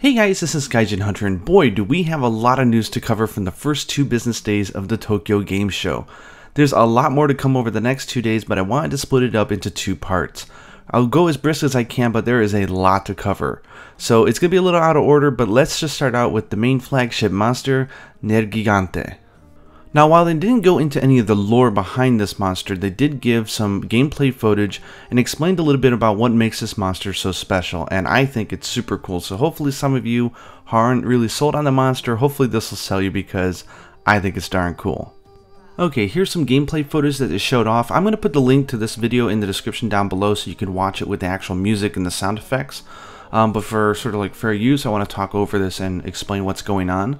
Hey guys, this is Gaijin Hunter, and boy do we have a lot of news to cover from the first 2 business days of the Tokyo Game Show. There's a lot more to come over the next 2 days, but I wanted to split it up into 2 parts. I'll go as brisk as I can, but there is a lot to cover. So it's going to be a little out of order, but let's just start out with the main flagship monster, Nergigante. Now, while they didn't go into any of the lore behind this monster, they did give some gameplay footage and explained a little bit about what makes this monster so special, and I think it's super cool. So hopefully some of you aren't really sold on the monster, hopefully this will sell you because I think it's darn cool. Okay, here's some gameplay footage that they showed off. I'm going to put the link to this video in the description down below so you can watch it with the actual music and the sound effects. But for sort of like fair use, I want to talk over this and explain what's going on.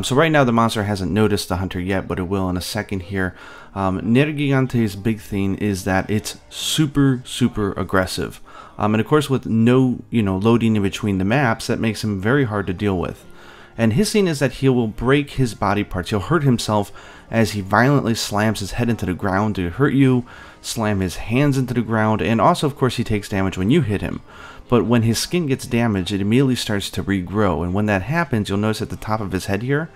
So right now the monster hasn't noticed the hunter yet, but it will in a second here. Nergigante's big thing is that it's super aggressive. And of course with no loading in between the maps, that makes him very hard to deal with. And his thing is that he will break his body parts. He'll hurt himself as he violently slams his head into the ground to hurt you, slam his hands into the ground, and also of course he takes damage when you hit him. But when his skin gets damaged, it immediately starts to regrow, and when that happens, you'll notice at the top of his head here,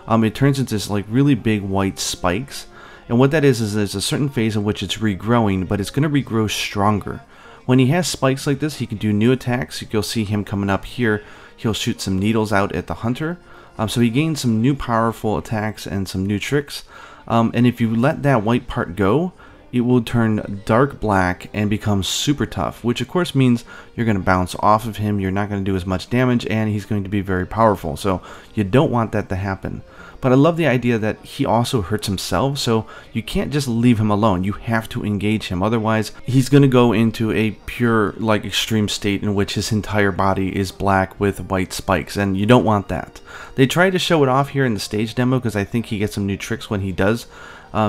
it turns into this like really big white spikes. And what that is there's a certain phase in which it's regrowing, but it's going to regrow stronger. When he has spikes like this, he can do new attacks. You'll see him coming up here. He'll shoot some needles out at the hunter. So he gains some new powerful attacks and some new tricks. And if you let that white part go, it will turn dark black and become super tough, which of course means you're going to bounce off of him, you're not going to do as much damage, and he's going to be very powerful. So you don't want that to happen. But I love the idea that he also hurts himself, so you can't just leave him alone. You have to engage him, otherwise he's going to go into a pure like extreme state in which his entire body is black with white spikes, and you don't want that. They tried to show it off here in the stage demo because I think he gets some new tricks when he does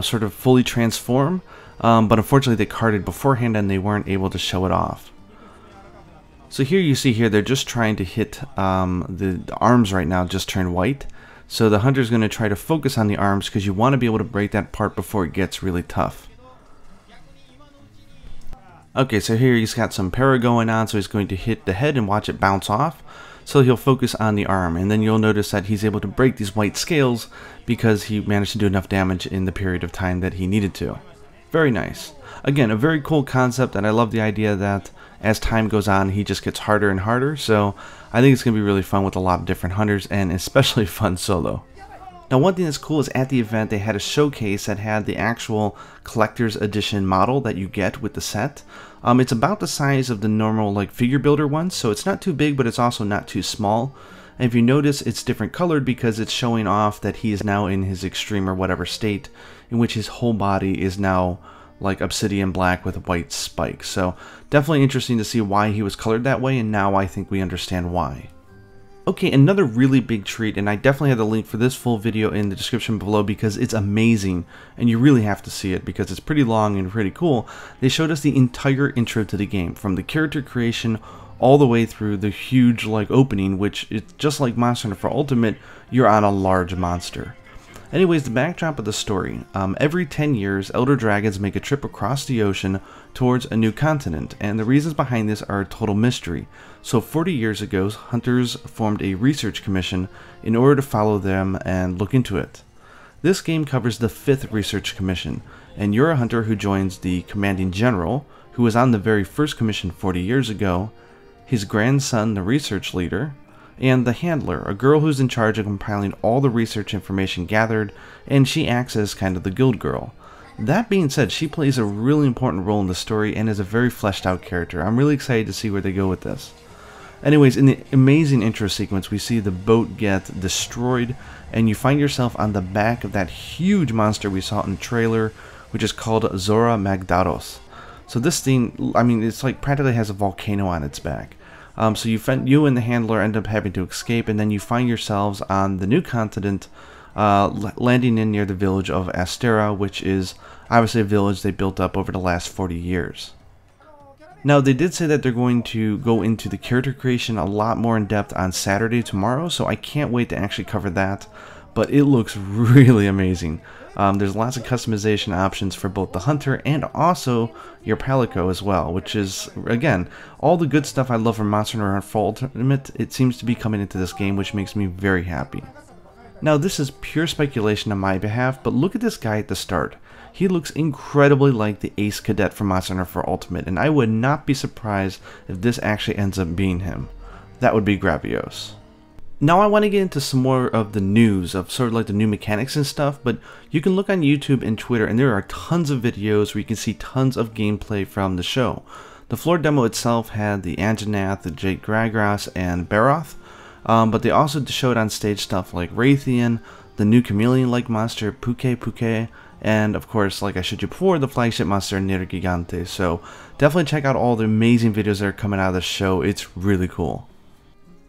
sort of fully transform. But unfortunately they carded beforehand and they weren't able to show it off. So here you see here they're just trying to hit the arms right now just turn white. So the hunter's going to try to focus on the arms because you want to be able to break that part before it gets really tough. Okay, so here he's got some para going on, so he's going to hit the head and watch it bounce off. So he'll focus on the arm, and then you'll notice that he's able to break these white scales because he managed to do enough damage in the period of time that he needed to. Very nice. Again, a very cool concept, and I love the idea that as time goes on, he just gets harder and harder, so I think it's going to be really fun with a lot of different hunters, and especially fun solo. Now, one thing that's cool is at the event, they had a showcase that had the actual collector's edition model that you get with the set. It's about the size of the normal like figure builder ones, so it's not too big, but it's also not too small. And if you notice, it's different colored because it's showing off that he is now in his extreme or whatever state in which his whole body is now like obsidian black with white spikes. So definitely interesting to see why he was colored that way, and now I think we understand why. Okay, another really big treat, and I definitely have the link for this full video in the description below because it's amazing and you really have to see it because it's pretty long and pretty cool. They showed us the entire intro to the game, from the character creation all the way through the huge like opening, which is just like Monster Hunter 4 Ultimate, you're on a large monster. Anyways, the backdrop of the story. Every 10 years, elder dragons make a trip across the ocean towards a new continent, and the reasons behind this are a total mystery. So 40 years ago, hunters formed a research commission in order to follow them and look into it. This game covers the 5th research commission, and you're a hunter who joins the commanding general, who was on the very first commission 40 years ago, his grandson, the research leader, and the handler, a girl who's in charge of compiling all the research information gathered, and she acts as kind of the guild girl. That being said, she plays a really important role in the story and is a very fleshed out character. I'm really excited to see where they go with this. Anyways, in the amazing intro sequence, we see the boat get destroyed, and you find yourself on the back of that huge monster we saw in the trailer, which is called Zora Magdaros. So this thing, I mean, it's like practically has a volcano on its back. So you and the handler end up having to escape, and then you find yourselves on the new continent, landing in near the village of Astera, which is obviously a village they built up over the last 40 years. Now, they did say that they're going to go into the character creation a lot more in depth on Saturday tomorrow, so I can't wait to actually cover that. but it looks really amazing. There's lots of customization options for both the hunter and also your palico as well, which is, again, all the good stuff I love from Monster Hunter Fall Ultimate. It seems to be coming into this game, which makes me very happy. Now, this is pure speculation on my behalf, but look at this guy at the start. He looks incredibly like the Ace Cadet from Monster Hunter 4 Ultimate, and I would not be surprised if this actually ends up being him. That would be grandiose. Now I want to get into some more of the news, of sort of like the new mechanics and stuff, but you can look on YouTube and Twitter, and there are tons of videos where you can see tons of gameplay from the show. The floor demo itself had the Anjanath, the Jade Gragras, and Baroth, but they also showed on stage stuff like Raytheon, the new chameleon-like monster Puke, and of course, like I showed you before, the flagship monster Nergigante. So definitely check out all the amazing videos that are coming out of the show. It's really cool.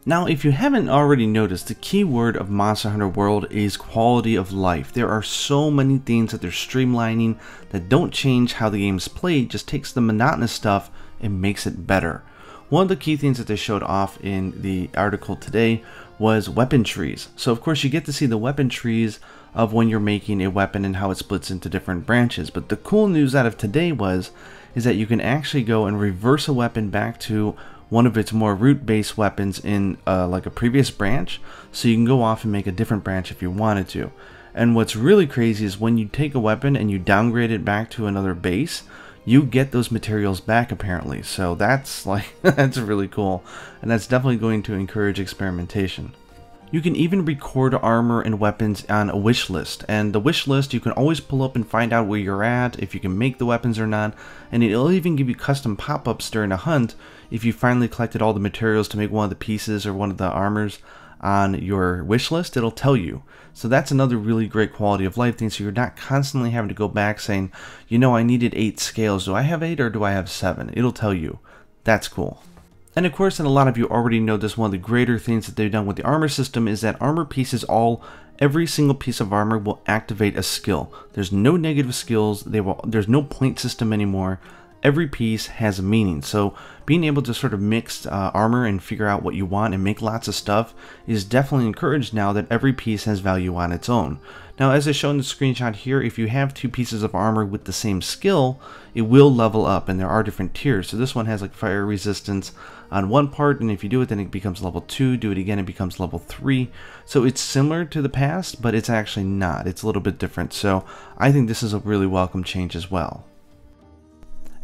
Now, if you haven't already noticed, the key word of Monster Hunter World is quality of life. There are so many things that they're streamlining that don't change how the game's played, just takes the monotonous stuff and makes it better. One of the key things that they showed off in the article today was weapon trees. So of course you get to see the weapon trees of when you're making a weapon and how it splits into different branches. But the cool news out of today is that you can actually go and reverse a weapon back to one of its more root-based weapons in like a previous branch, so you can go off and make a different branch if you wanted to. And what's really crazy is when you take a weapon and you downgrade it back to another base, you get those materials back apparently. So that's like that's really cool, and that's definitely going to encourage experimentation. You can even record armor and weapons on a wish list, and the wish list you can always pull up and find out where you're at, if you can make the weapons or not, and it'll even give you custom pop-ups during a hunt if you finally collected all the materials to make one of the pieces or one of the armors on your wish list. It'll tell you. So that's another really great quality of life thing, so you're not constantly having to go back saying, you know, I needed 8 scales, do I have 8 or do I have 7? It'll tell you. That's cool. And of course, and a lot of you already know this, one of the greater things that they've done with the armor system is that armor pieces, every single piece of armor will activate a skill. There's no negative skills, there's no point system anymore. Every piece has a meaning. So being able to sort of mix armor and figure out what you want and make lots of stuff is definitely encouraged now that every piece has value on its own. Now, as I show in the screenshot here, if you have 2 pieces of armor with the same skill, it will level up, and there are different tiers. So this one has like fire resistance on one part, and if you do it, then it becomes level 2. Do it again, it becomes level 3. So it's similar to the past, but it's actually not. It's a little bit different. So I think this is a really welcome change as well.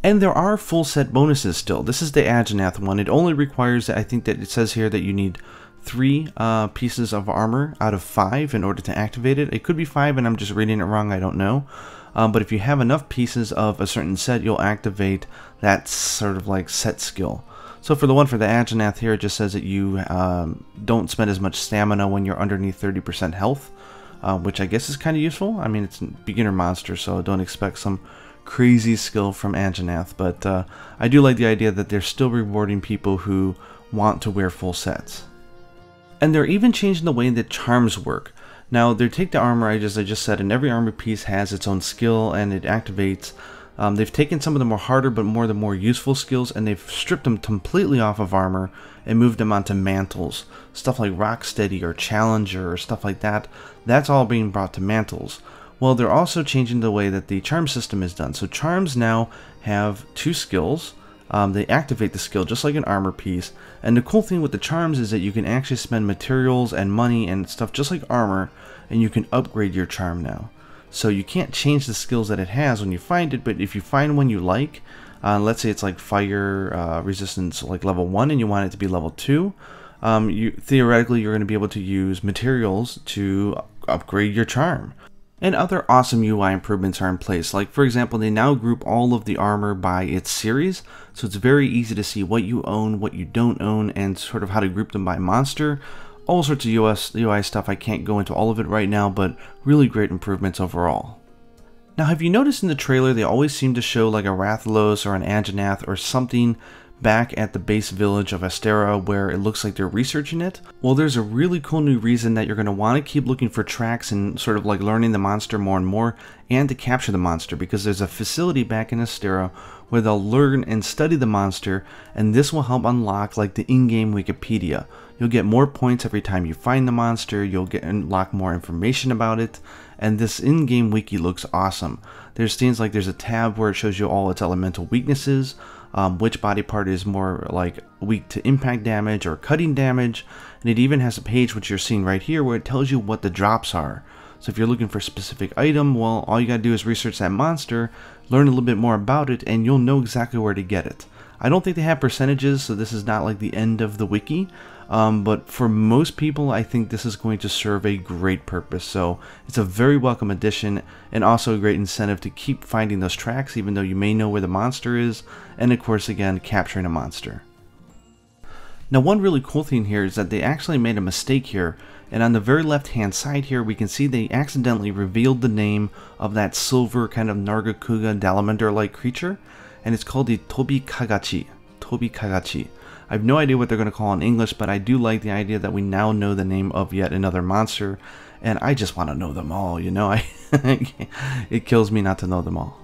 And there are full set bonuses still. This is the Anjanath one. It only requires, I think that it says here that you need 3 pieces of armor out of 5 in order to activate it. It could be 5 and I'm just reading it wrong, I don't know. But if you have enough pieces of a certain set, you'll activate that sort of like set skill. So for the one for the Anjanath here, it just says that you don't spend as much stamina when you're underneath 30% health, which I guess is kind of useful. I mean, it's a beginner monster, so don't expect some crazy skill from Anjanath, but I do like the idea that they're still rewarding people who want to wear full sets. And they're even changing the way that charms work. Now, they take the armor, I just said, and every armor piece has its own skill and it activates. They've taken some of the more harder but the more useful skills, and they've stripped them completely off of armor and moved them onto mantles. Stuff like Rocksteady or Challenger or stuff like that, that's all being brought to mantles. Well, they're also changing the way that the charm system is done. So charms now have 2 skills. They activate the skill just like an armor piece. And the cool thing with the charms is that you can actually spend materials and money and stuff just like armor, and you can upgrade your charm now. So you can't change the skills that it has when you find it, but if you find one you like, let's say it's like fire resistance like level 1 and you want it to be level 2, theoretically you're going to be able to use materials to upgrade your charm. And other awesome UI improvements are in place. Like, for example, they now group all of the armor by its series, so it's very easy to see what you own, what you don't own, and sort of how to group them by monster. All sorts of UI stuff. I can't go into all of it right now, but really great improvements overall. Now, have you noticed in the trailer they always seem to show like a Rathalos or an Anjanath or something back at the base village of Astera where it looks like they're researching it. Well, there's a really cool new reason that you're going to want to keep looking for tracks and sort of like learning the monster more and more, and to capture the monster, because there's a facility back in Astera where they'll learn and study the monster, and this will help unlock like the in-game Wikipedia. You'll get more points every time you find the monster, you'll unlock more information about it, and this in-game wiki looks awesome. There's things like there's a tab where it shows you all its elemental weaknesses, which body part is more like weak to impact damage or cutting damage, and it even has a page which you're seeing right here where it tells you what the drops are. So if you're looking for a specific item, well, all you gotta do is research that monster, learn a little bit more about it, and you'll know exactly where to get it. I don't think they have percentages, so this is not like the end of the wiki, but for most people I think this is going to serve a great purpose. So it's a very welcome addition, and also a great incentive to keep finding those tracks even though you may know where the monster is, and of course again capturing a monster. Now, one really cool thing here is that they actually made a mistake here, and on the very left hand side here we can see they accidentally revealed the name of that silver kind of Nargacuga Dalamander like creature, and it's called the Tobi Kagachi. Tobi Kagachi. I have no idea what they're going to call in English, but I do like the idea that we now know the name of yet another monster, and I just want to know them all, you know. It kills me not to know them all.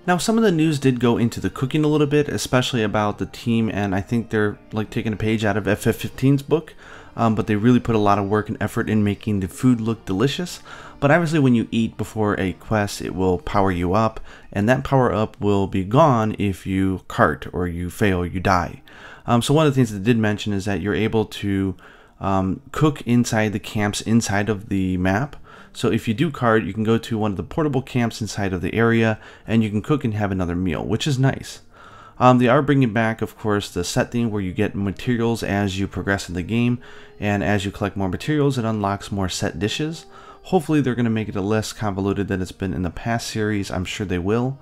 Now, some of the news did go into the cooking a little bit, especially about the team, and I think they're like taking a page out of FF15's book, but they really put a lot of work and effort in making the food look delicious. But obviously when you eat before a quest, it will power you up, and that power up will be gone if you cart or you fail or you die. So one of the things they did mention is that you're able to cook inside the camps inside of the map. So if you do cart, you can go to one of the portable camps inside of the area, and you can cook and have another meal, which is nice. They are bringing back, of course, the set thing where you get materials as you progress in the game, and as you collect more materials, it unlocks more set dishes. Hopefully they're going to make it less convoluted than it's been in the past series. I'm sure they will.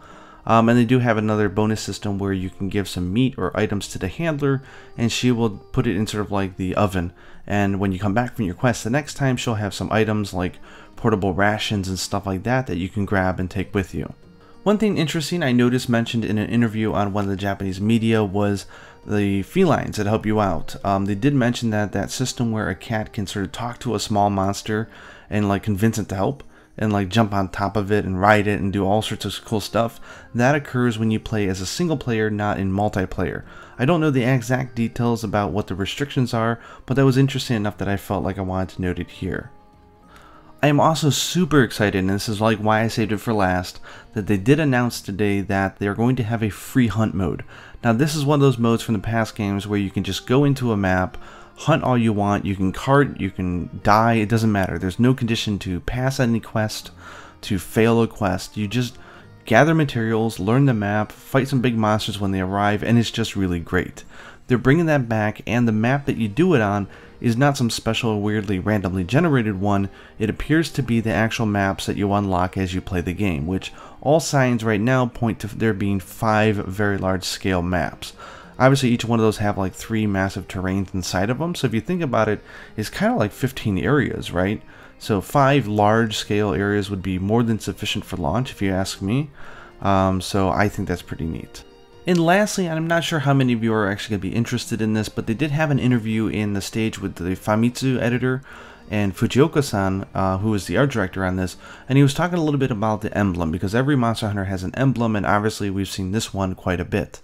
And they do have another bonus system where you can give some meat or items to the handler, and she will put it in sort of like the oven. And when you come back from your quest the next time, she'll have some items like portable rations and stuff like that that you can grab and take with you. One thing interesting I noticed mentioned in an interview on one of the Japanese media was the felines that help you out. They did mention that system where a cat can sort of talk to a small monster and like convince it to help, and like jump on top of it and ride it and do all sorts of cool stuff. That occurs when you play as a single player, not in multiplayer. I don't know the exact details about what the restrictions are, but that was interesting enough that I felt like I wanted to note it here. I am also super excited, and this is like why I saved it for last, that they did announce today that they're going to have a free hunt mode. Now this is one of those modes from the past games where you can just go into a map, hunt all you want, you can cart, you can die, it doesn't matter. There's no condition to pass any quest, to fail a quest. You just gather materials, learn the map, fight some big monsters when they arrive, and it's just really great. They're bringing that back, and the map that you do it on is not some special weirdly randomly generated one. It appears to be the actual maps that you unlock as you play the game, which all signs right now point to there being 5 very large scale maps. Obviously each one of those have like 3 massive terrains inside of them, so if you think about it, it's kind of like 15 areas, right? So 5 large scale areas would be more than sufficient for launch if you ask me. So I think that's pretty neat. And lastly, I'm not sure how many of you are actually going to be interested in this, but they did have an interview in the stage with the Famitsu editor and Fujioka-san, who is the art director on this, and he was talking a little bit about the emblem, because every Monster Hunter has an emblem, and obviously we've seen this one quite a bit.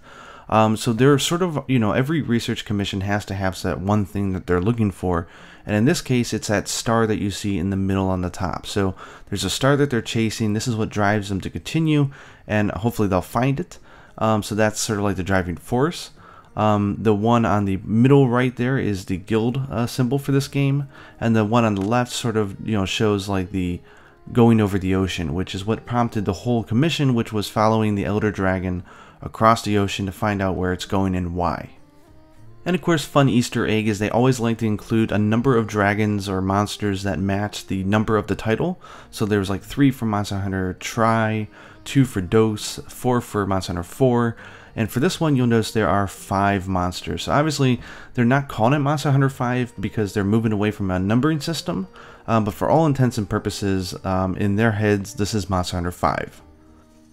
So they're sort of, you know, every research commission has to have that one thing that they're looking for, and in this case it's that star that you see in the middle on the top. So there's a star that they're chasing, this is what drives them to continue, and hopefully they'll find it. So that's sort of like the driving force. The one on the middle right there is the guild symbol for this game, and the one on the left sort of, you know, shows like the going over the ocean, which is what prompted the whole commission, which was following the Elder Dragon across the ocean to find out where it's going and why. And of course, fun Easter egg is they always like to include a number of dragons or monsters that match the number of the title. So there's like 3 for Monster Hunter Tri, 2 for DOS, 4 for Monster Hunter 4, and for this one you'll notice there are 5 monsters. So obviously they're not calling it Monster Hunter 5 because they're moving away from a numbering system, but for all intents and purposes, in their heads this is Monster Hunter 5.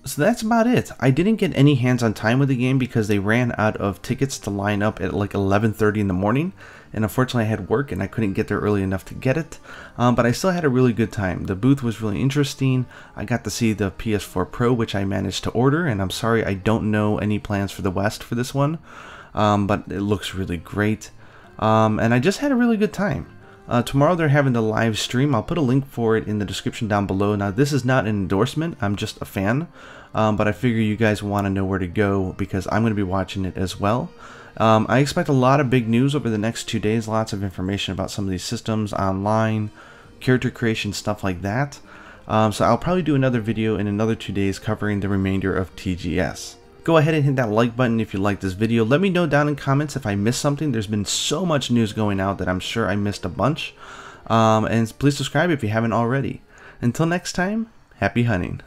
So that's about it. I didn't get any hands-on time with the game because they ran out of tickets to line up at like 11:30 in the morning, and unfortunately I had work and I couldn't get there early enough to get it, but I still had a really good time. The booth was really interesting. I got to see the PS4 Pro, which I managed to order, and I'm sorry I don't know any plans for the West for this one, but it looks really great, and I just had a really good time. Tomorrow they're having the live stream. I'll put a link for it in the description down below. Now this is not an endorsement, I'm just a fan, but I figure you guys want to know where to go because I'm going to be watching it as well. I expect a lot of big news over the next 2 days, lots of information about some of these systems, online, character creation, stuff like that. So I'll probably do another video in another 2 days covering the remainder of TGS. Go ahead and hit that like button if you like this video. Let me know down in comments if I missed something. There's been so much news going out that I'm sure I missed a bunch. And please subscribe if you haven't already. Until next time, happy hunting.